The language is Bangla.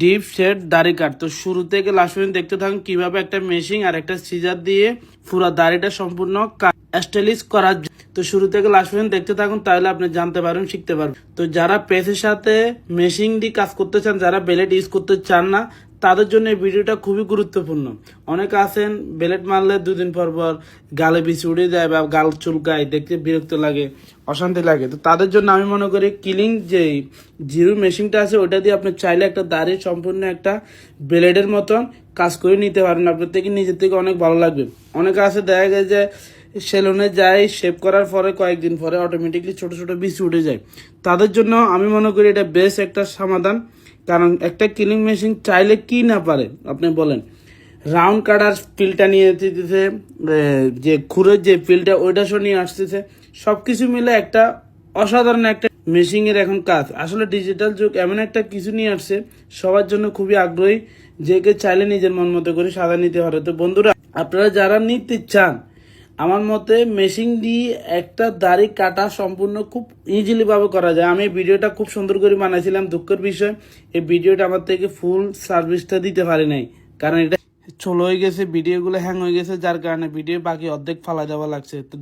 ডিপ শেড দাড়ি কাট। তো শুরু থেকে লাস্ট পর্যন্ত দেখতে থাকুন কিভাবে একটা মেশিন আর একটা সিজার দিয়ে পুরো দাড়িটা সম্পূর্ণ স্টাইলিশ করার। তো শুরু থেকে লাস্ট পর্যন্ত দেখতে থাকুন, তাহলে আপনি জানতে পারবেন, শিখতে পারবেন। তো যারা পেসের সাথে মেশিন দিয়ে কাজ করতে চান, যারা ব্লেড ইউজ করতে চান না, তাদের জন্য এই ভিডিওটা খুবই গুরুত্বপূর্ণ। অনেকে আছেন ব্লেড মারলে দুদিন পর পর গালে বিছি উড়ে যায় বা গাল চুলকায়, দেখতে বিরক্ত লাগে, অশান্তি লাগে। তো তাদের জন্য আমি মনে করি কিলিং যে জিরো মেশিনটা আছে ওটা দিয়ে আপনি চাইলে একটা দাড়ি সম্পূর্ণ একটা ব্লেডের মতন কাজ করে নিতে পারবেন। আপনার থেকে নিজের থেকে অনেক ভালো লাগবে। অনেকে আছে দেখা যায় যে সেলুনে যায়, শেভ করার পরে কয়েকদিন পরে অটোমেটিকলি ছোট ছোট বিচি উঠে যায়। তাদের জন্য আমি মনে করি এটা বেস্ট একটা সমাধান। কারণ একটা কিলিং মেশিন চাইলে কি না পারে আপনি বলেন। রাউন্ড কাটার ফিলটা নিয়ে দিতেছে, যে খুরের যে ফিলটা ওইটা সহ নিয়ে আসতেছে, সবকিছু মিলে একটা অসাধারণ একটা মেশিনের এখন কাজ। আসলে ডিজিটাল যুগ এমন একটা কিছু নিয়ে আসছে, সবার জন্য খুবই আগ্রহী, যে কে চাইলে নিজের মন মতো করে সাজা নিতে পারে। তো বন্ধুরা, আপনারা যারা নিতে চান, আমার মতে মেশিন দিয়ে একটা দাড়ি কাটা সম্পূর্ণ খুব ইজিলি ভাবে করা যায়। আমি এই ভিডিওটা খুব সুন্দর করে বানাইছিলাম। দুঃখের বিষয়, এই ভিডিওটা আমার থেকে ফুল সার্ভিসটা দিতে পারি নাই, কারণ এটা চলো হয়ে গেছে, ভিডিওগুলো হ্যাং হয়ে গেছে, যার কারণে ভিডিও বাকি অর্ধেক ফালা দেওয়া লাগছে। তো